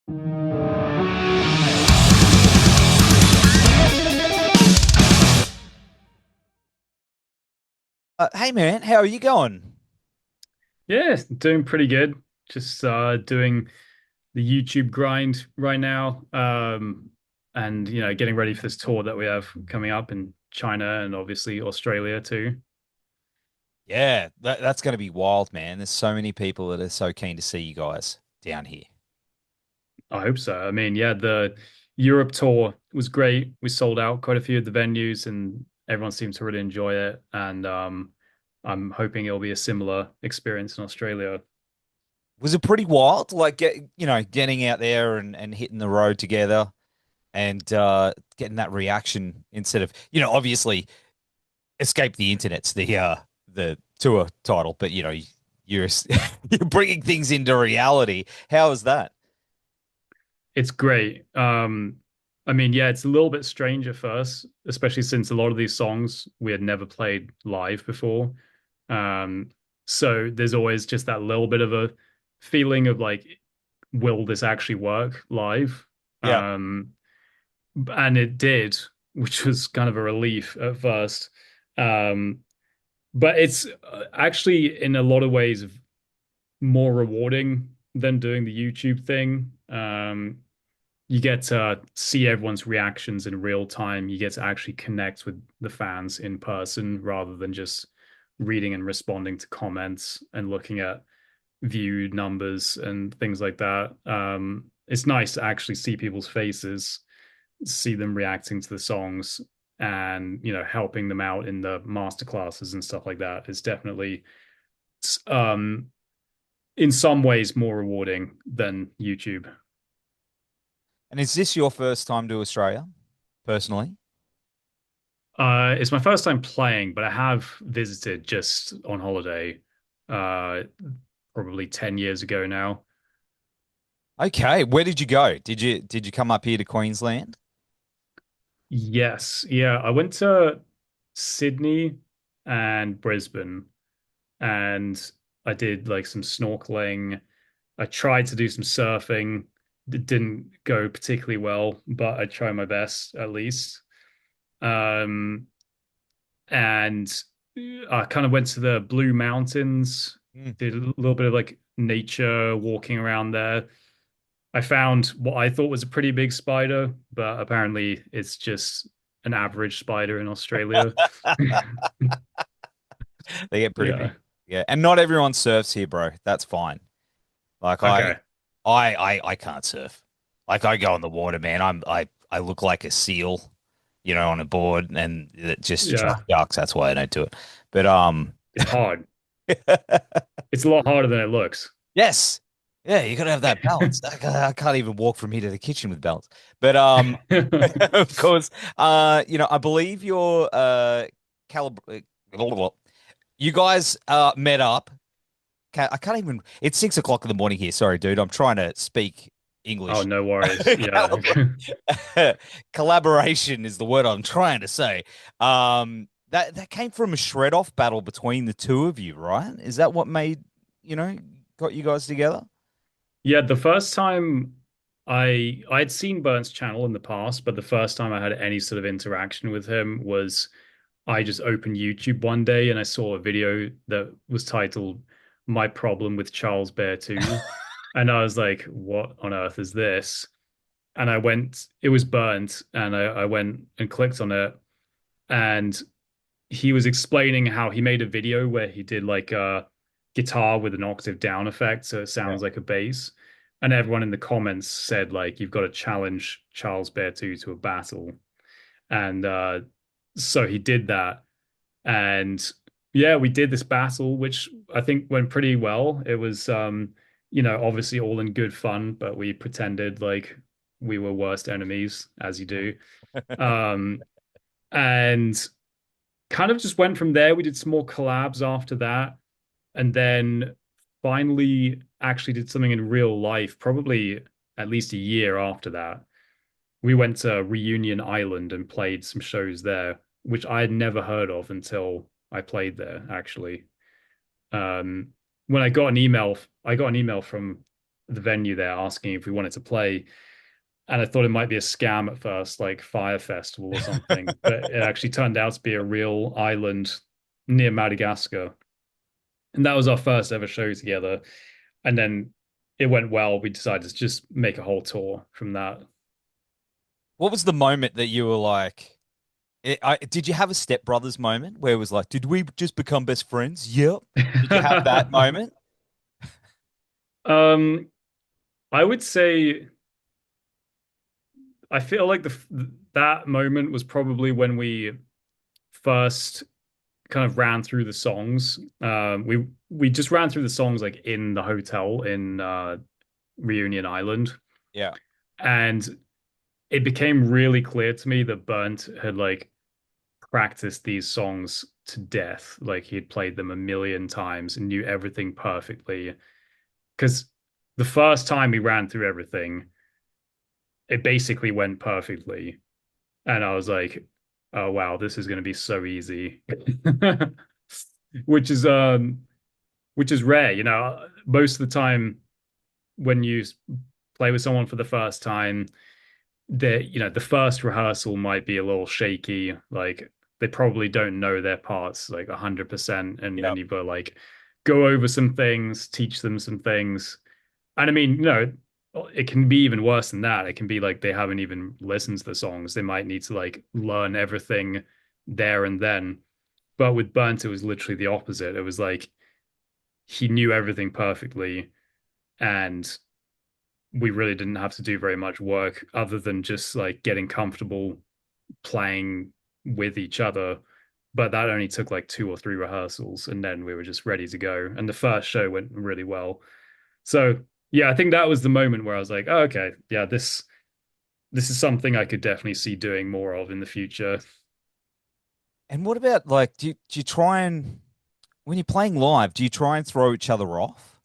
Hey man, how are you going? Yeah, doing pretty good. Just doing the YouTube grind right now. And getting ready for this tour that we have coming up in China and obviously Australia too. Yeah, that's going to be wild, man. There's so many people that are so keen to see you guys down here. I hope so. I mean, yeah, the Europe tour was great. We sold out quite a few of the venues and everyone seemed to really enjoy it. And I'm hoping it'll be a similar experience in Australia. Was it pretty wild? Like getting out there and hitting the road together and getting that reaction instead of, obviously escape the internet's the tour title, but you're you're bringing things into reality. How is that? It's great. I mean, yeah, it's a little bit strange at first, especially since a lot of these songs we had never played live before. Um, so there's always just that little bit of a feeling of like, will this actually work live? Yeah. Um, and it did, which was kind of a relief at first. Um, but it's actually in a lot of ways more rewarding than doing the YouTube thing. You get to see everyone's reactions in real time. You get to actually connect with the fans in person rather than just reading and responding to comments and looking at view numbers and things like that. It's nice to actually see people's faces, see them reacting to the songs, and helping them out in the master classes and stuff like that. Is definitely um, in some ways more rewarding than YouTube. And is this your first time to Australia, personally? It's my first time playing, but I have visited just on holiday, uh, probably 10 years ago now. Okay, where did you go? Did you come up here to Queensland? Yes, yeah, I went to Sydney and Brisbane, and I did like some snorkeling. I tried to do some surfing. It didn't go particularly well, but I tried my best at least. Um, and I kind of went to the Blue Mountains, Mm. did a little bit of like nature walking around there. I found what I thought was a pretty big spider, but apparently it's just an average spider in Australia. They get pretty Yeah. big. Yeah, and not everyone surfs here, bro. That's fine. Like Okay. I can't surf. Like I go in the water, man. I look like a seal, on a board, and it just Yeah. sharks. That's why I don't do it. But It's hard. It's a lot harder than it looks. yes, yeah, you gotta have that balance. I can't even walk from here to the kitchen with balance. But of course, I believe you're calib you guys met up. I can't even. It's 6 o'clock in the morning here. Sorry, dude. I'm trying to speak Oh, English. no worries. Yeah. Calib- Collaboration is the word I'm trying to say. That came from a shred off battle between the two of you, right? Is that what made you know got you guys together? Yeah, the first time I'd seen Bernth's channel in the past, but the first time I had any sort of interaction with him was I just opened YouTube one day and I saw a video that was titled "My Problem with Charles Berthoud," and I was like, "What on earth is this?" And I went, it was Bernth, and I went and clicked on it, and he was explaining how he made a video where he did like a guitar with an octave down effect, so it Yeah. sounds like a bass. And everyone in the comments said like you've got to challenge Charles Berthoud to a battle. And so he did that. And yeah, we did this battle, which I think went pretty well. It was obviously all in good fun, but we pretended like we were worst enemies, as you do. Um, and kind of just went from there. We did some more collabs after that, and then finally actually did something in real life, probably at least a year after that. We went to Reunion Island and played some shows there, which I had never heard of until I played there, actually. Um, when I got an email from the venue there asking if we wanted to play. And I thought it might be a scam at first, like Fire Festival or something, but it actually turned out to be a real island near Madagascar. And that was our first ever show together. And then it went well. We decided to just make a whole tour from that. What was the moment that you were like, did you have a Step Brothers moment where it was like, did we just become best friends? Yep. Did you have that moment? um, I would say I feel like that moment was probably when we first kind of ran through the songs. We just ran through the songs like in the hotel in Reunion Island, Yeah. and it became really clear to me that Bernth had like practiced these songs to death. Like he had played them a million times and knew everything perfectly. Because the first time we ran through everything, it basically went perfectly. And I was like, oh wow, this is going to be so easy. which is um which is rare, you know. Most of the time when you play with someone for the first time, the first rehearsal might be a little shaky, like they probably don't know their parts like 100%, and then Yep. you've got to like go over some things, teach them some things. And I mean, it can be even worse than that. It can be like they haven't even listened to the songs. They might need to like learn everything there and then. But with Burnt, it was literally the opposite. It was like he knew everything perfectly, and we really didn't have to do very much work other than just like getting comfortable playing with each other. But that only took like two or three rehearsals, and then we were just ready to go. And the first show went really well. So yeah, I think that was the moment where I was like, oh, okay, yeah, this is something I could definitely see doing more of in the future. And what about like, do you try and when you're playing live, do you try and throw each other off?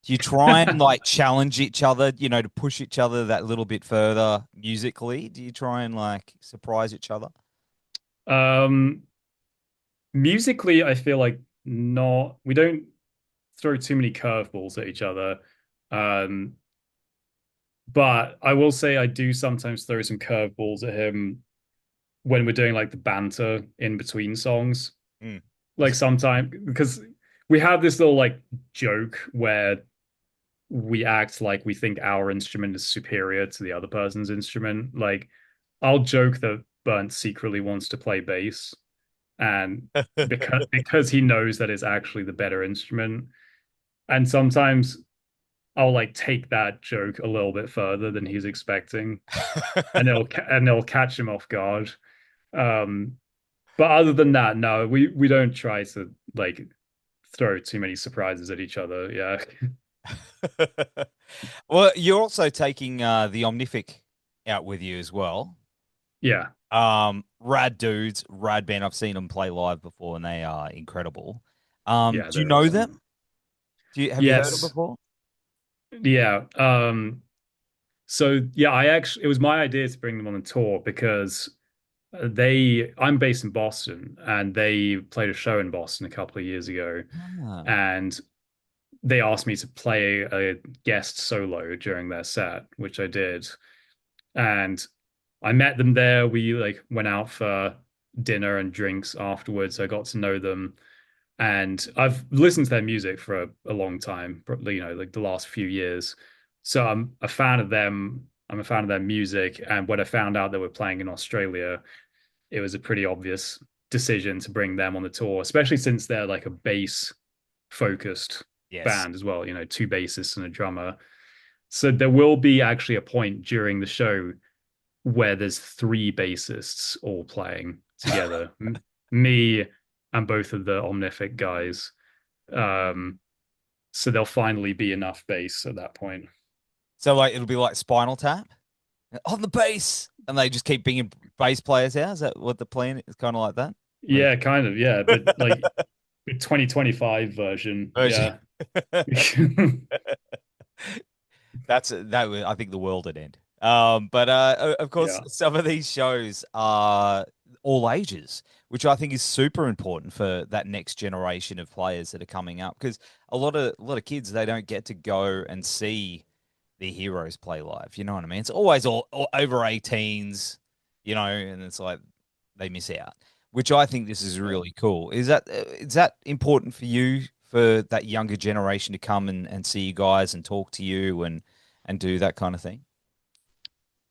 Do you try and like challenge each other, to push each other that little bit further musically? Do you try and like surprise each other? um, Musically, I feel like not. We don't throw too many curveballs at each other. Um, but I will say I do sometimes throw some curveballs at him when we're doing like the banter in between songs. Mm. Like sometimes because we have this little like joke where we act like we think our instrument is superior to the other person's instrument. Like I'll joke that Burnt secretly wants to play bass, and because he knows that it's actually the better instrument. And sometimes I'll like take that joke a little bit further than he's expecting, and it'll catch him off guard. Um, but other than that, no, we don't try to like throw too many surprises at each other. Yeah. Well, you're also taking the Omnific out with you as well. Yeah. Rad dudes, rad band. I've seen them play live before, and they are incredible. Yeah, Do you they're know awesome. them? Have you heard them Yes. before? Yeah. So yeah, I actually it was my idea to bring them on the tour because I'm based in Boston, and they played a show in Boston a couple of years ago, Ah, and they asked me to play a guest solo during their set, which I did. And I met them there. We like went out for dinner and drinks afterwards. I got to know them, and I've listened to their music for a long time, probably, like the last few years. So I'm a fan of them. I'm a fan of their music. And when I found out they were playing in Australia, it was a pretty obvious decision to bring them on the tour, especially since they're like a bass focused yes. band as well, two bassists and a drummer. So there will be actually a point during the show where there's three bassists all playing together. Me and both of the Omnific guys. Um, so there'll finally be enough bass at that point. So like it'll be like Spinal Tap on the bass, and they just keep bringing bass players out. Is that what the plan is? Kind of like that. Where Yeah, kind of, yeah. But like the 2025 version, version. yeah. I think the world would end. But of course, Yeah. some of these shows are all ages, which I think is super important for that next generation of players that are coming up. Because a lot of kids they don't get to go and see. their heroes play live. You know what I mean? It's always all over 18s, and it's like they miss out, which I think this is Yeah. really cool. Is that important for you for that younger generation to come and see you guys and talk to you and do that kind of thing?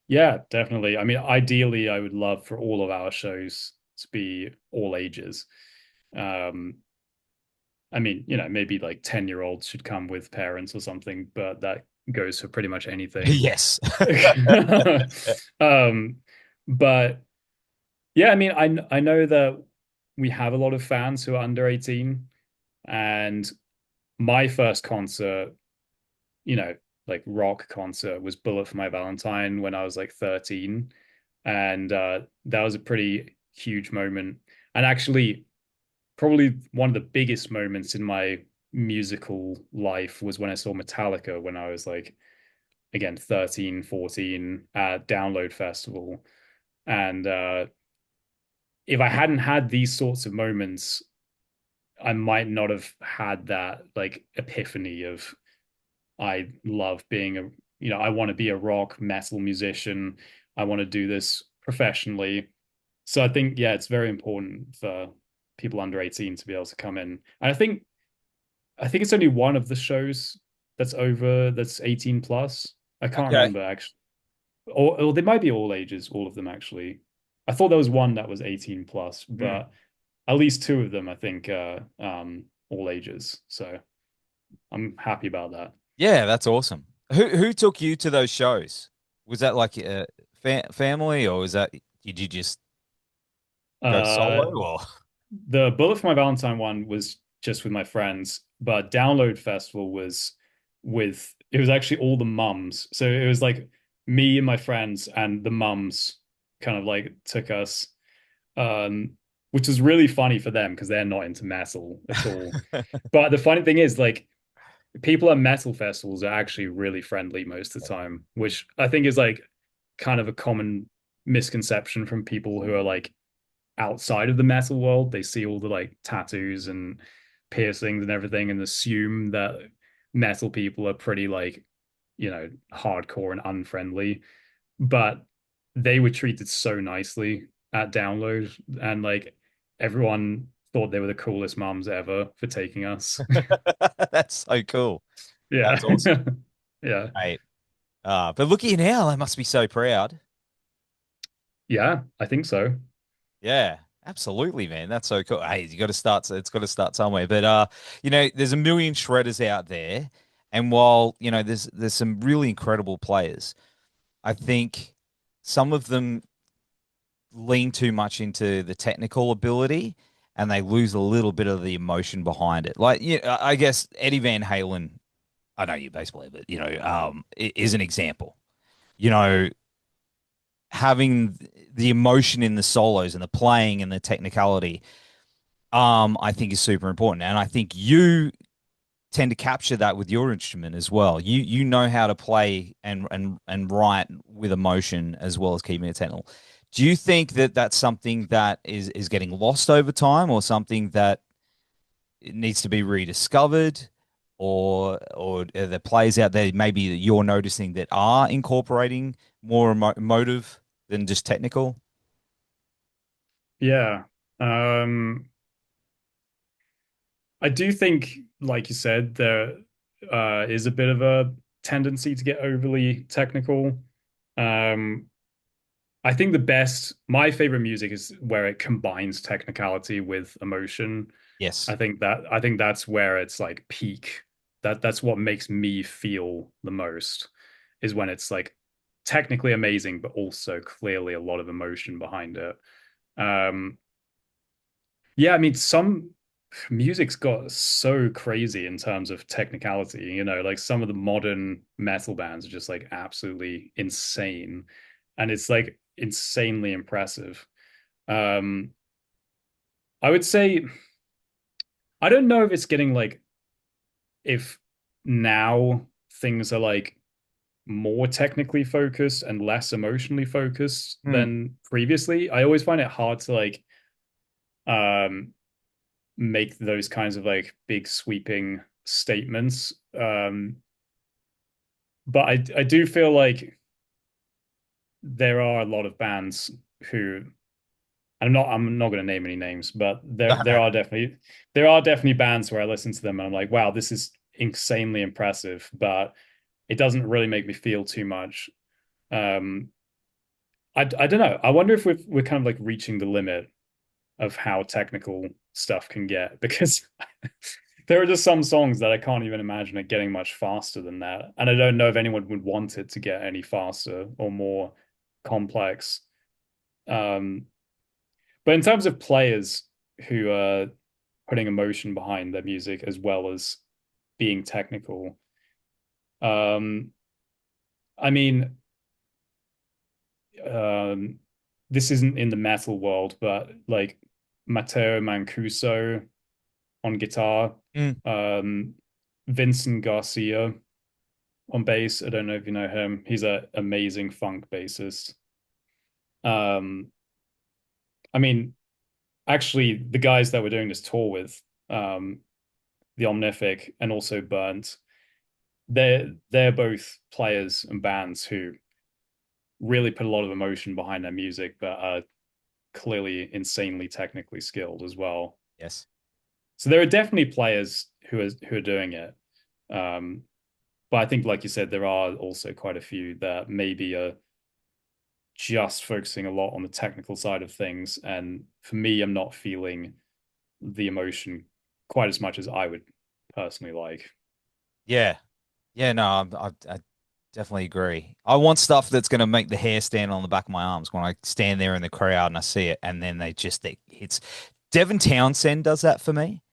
Yeah, definitely. I mean, ideally, I would love for all of our shows to be all ages. Um, I mean, maybe like 10-year-olds should come with parents or something, but that goes for pretty much anything. Yes. Um, but yeah, I mean, I know that we have a lot of fans who are under 18, and my first concert, you know, like rock concert was Bullet for My Valentine when I was like 13. And that was a pretty huge moment. And actually, probably one of the biggest moments in my musical life was when I saw Metallica when I was like, again, 13, 14 at Download Festival. And if I hadn't had these sorts of moments, I might not have had that like epiphany of I love being I want to be a rock metal musician. I want to do this professionally. So I think, yeah, it's very important for people under 18 to be able to come in. And I think it's only one of the shows that's 18 plus. I can't Okay. remember actually. Or they might be all ages, all of them actually. I thought there was one that was 18 plus, Hmm. but at least two of them I think are all ages. So I'm happy about that. Yeah, that's awesome. Who took you to those shows? Was that like a family, or was that did you just go Uh, solo? Or the Bullet for My Valentine one was just with my friends, but Download Festival was it was actually all the mums. So it was like me and my friends and the mums kind of like took us, um, which was really funny for them because they're not into metal at all. But the funny thing is, like, people at metal festivals are actually really friendly most of the time, which I think is like kind of a common misconception from people who are like outside of the metal world. They see all the like tattoos and piercings and everything and assume that metal people are pretty like, hardcore and unfriendly. But they were treated so nicely at Download, and like everyone thought they were the coolest mums ever for taking us. that's so cool. Yeah. That's awesome. Yeah. Hey, but look at you now. They must be so proud. Yeah, I think so. Yeah, absolutely, man. That's so cool. Hey, you got to start. It's got to start somewhere. But there's a million shredders out there, and while there's some really incredible players, I think some of them lean too much into the technical ability, and they lose a little bit of the emotion behind it. Like, yeah, I guess Eddie Van Halen. I know you're a bass player, but is an example. You know, having the emotion in the solos and the playing and the technicality, I think is super important. And I think you tend to capture that with your instrument as well. You know how to play and write with emotion as well as keeping it technical. Do you think that that's something that is getting lost over time, or something that it needs to be rediscovered, or are there players out there maybe that you're noticing that are incorporating more emotive than just technical? Yeah. Um, I do think, like you said, there is a bit of a tendency to get overly technical. Um, I think my favorite music is where it combines technicality with emotion. Yes. I think that's where it's like peak. That's what makes me feel the most is when it's like technically amazing, but also clearly a lot of emotion behind it. Um, yeah, I mean, some music's got so crazy in terms of technicality, like some of the modern metal bands are just like absolutely insane. And it's like insanely impressive. Um, I would say I don't know if it's getting like if now things are like more technically focused and less emotionally focused Hmm. than previously. I always find it hard to like um make those kinds of like big sweeping statements. but I do feel like there are a lot of bands who I'm not going to name any names, but there are definitely bands where I listen to them and I'm like, wow, this is insanely impressive, but it doesn't really make me feel too much. Um, I don't know. I wonder if we're kind of like reaching the limit of how technical stuff can get because there are just some songs that I can't even imagine it getting much faster than that. And I don't know if anyone would want it to get any faster or more complex. Um, but in terms of players who are putting emotion behind their music as well as being technical, um, I mean, um, this isn't in the metal world, but like Matteo Mancuso on guitar, Mm. um, Vincent Garcia on bass. I don't know if you know him. He's an amazing funk bassist. Um, I mean, actually, the guys that we're doing this tour with, the Omnific and also Bernth, they're both players and bands who really put a lot of emotion behind their music, but are clearly insanely technically skilled as well. Yes. So there are definitely players who are doing it. Um, but I think, like you said, there are also quite a few that maybe are just focusing a lot on the technical side of things. And for me, I'm not feeling the emotion quite as much as I would personally like. Yeah. Yeah, no, I definitely agree. I want stuff that's going to make the hair stand on the back of my arms when I stand there in the crowd and I see it, and then they hits. Devin Townsend does that for me.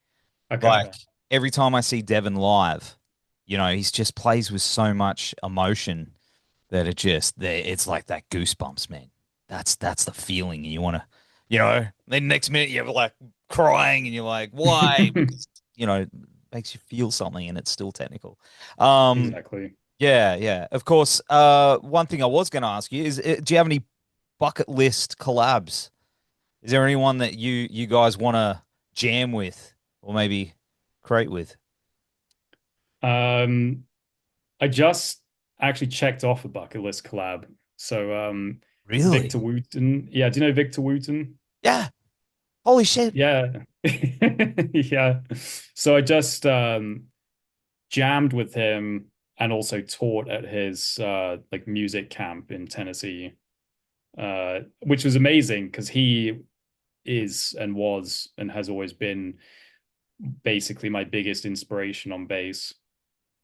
Like Okay. every time I see Devin live, he's just plays with so much emotion that it's like that goosebumps, man. That's the feeling you want to, then next minute you're like crying and you're like, why? Because, it makes you feel something and it's still technical. Um, Exactly. yeah, yeah. Of course, one thing I was going to ask you is, do you have any bucket list collabs? Is there anyone that you guys want to jam with or maybe create with? Um, I just actually checked off a bucket list collab. So Victor Really? Wooten. Yeah, do you know Victor Wooten? Yeah. Holy shit. Yeah. Yeah. So I just jammed with him and also taught at his like music camp in Tennessee, which was amazing because he is and was and has always been basically my biggest inspiration on bass.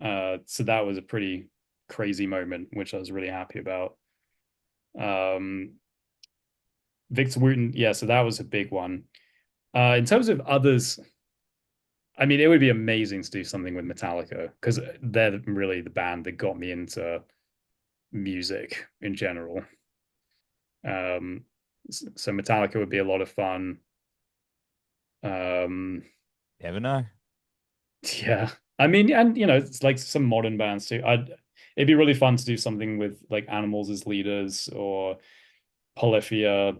So that was a pretty crazy moment, which I was really happy about. Um, Victor Wooten, yeah, so that was a big one. In terms of others, I mean, it would be amazing to do something with Metallica because they're really the band that got me into music in general. Um, so Metallica would be a lot of fun. Um, Never know. yeah, I mean, and it's like some modern bands too. It'd be really fun to do something with like Animals as leaders or Polyphia,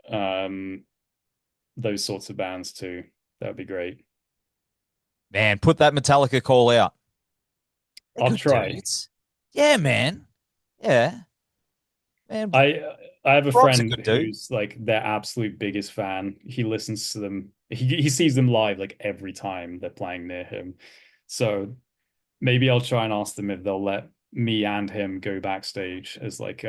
um, those sorts of bands too. That'd be great. Man, put that Metallica call out. They're I'll good try. dudes. Yeah, man. Yeah. Man, I I have a Rob's a friend good dude. who's like their absolute biggest fan. He listens to them. He sees them live like every time they're playing near him. So maybe I'll try and ask them if they'll let me and him go backstage as like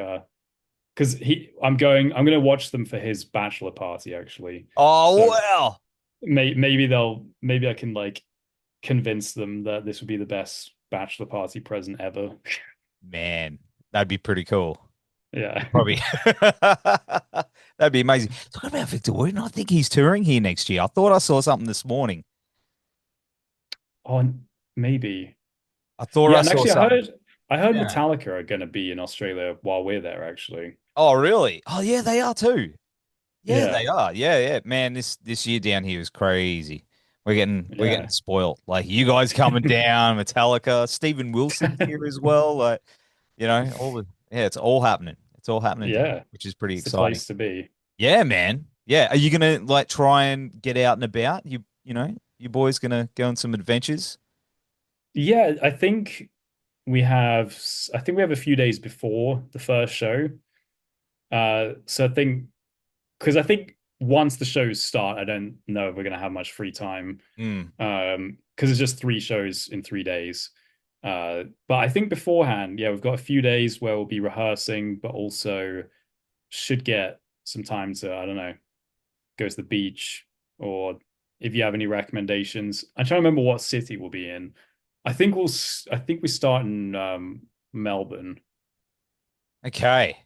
because I'm gonna watch them for his bachelor party actually. Oh, So wow. maybe I can like convince them that this would be the best bachelor party present ever. Man, that'd be pretty cool. Yeah. Probably. That'd be amazing. Talking about Victor Wooten, I think he's touring here next year. I thought I saw something this morning. Oh, maybe. I thought Yeah, I and saw actually something. I heard Yeah. Metallica are going to be in Australia while we're there actually. Oh, really? Oh, yeah, they are too. Yeah, they Yeah. are. Yeah, yeah. Man, this year down here is crazy. We're getting Yeah. spoiled. Like you guys coming down, Metallica, Stephen Wilson's here as well. Like, all the yeah, it's all happening. It's all happening down here, Yeah. which is pretty It's the exciting. place to be. Yeah, man. Yeah. Are you gonna like try and get out and about? You boys gonna go on some adventures? Yeah, I think I think we have a few days before the first show. So I think because I think once the shows start, I don't know if we're gonna have much free time. Mm. Because it's just three shows in 3 days. But I think beforehand, yeah, we've got a few days where we'll be rehearsing, but also should get some time to, I don't know, go to the beach, or if you have any recommendations. I'm trying to remember what city we'll be in. I think we start in Melbourne. Okay.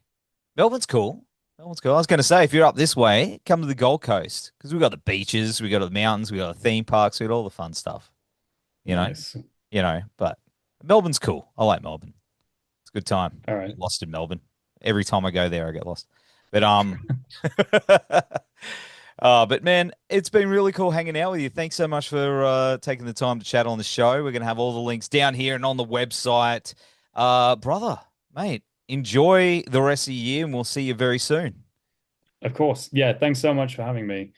Melbourne's cool. Melbourne's cool. I was going to say, if you're up this way, come to the Gold Coast because we've got the beaches, we've got the mountains, we've got the theme parks, we've got all the fun stuff. You know, Nice. but Melbourne's cool. I like Melbourne. It's a good time. All I right. get lost in Melbourne. Every time I go there, I get lost. But but man, it's been really cool hanging out with you. Thanks so much for taking the time to chat on the show. We're gonna have all the links down here and on the website. Brother, mate, enjoy the rest of the year, and we'll see you very soon. Of course. Yeah, thanks so much for having me.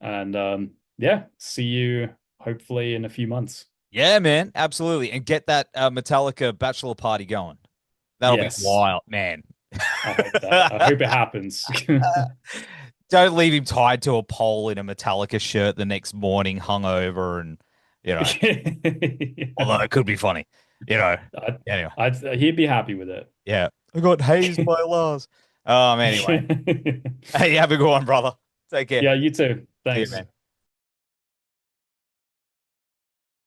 And yeah, see you hopefully in a few months. Yeah, man, absolutely, and get that Metallica bachelor party going. That'll be Yes. wild, man. I hope it happens. Don't leave him tied to a pole in a Metallica shirt the next morning, hungover, and you know. Although Yeah. it could be funny, you know. Anyway, He'd be happy with it. yeah. I got hazed by Lars. Anyway. Hey, have a good one, brother. Take care. Yeah, you too. See you, Thanks. man.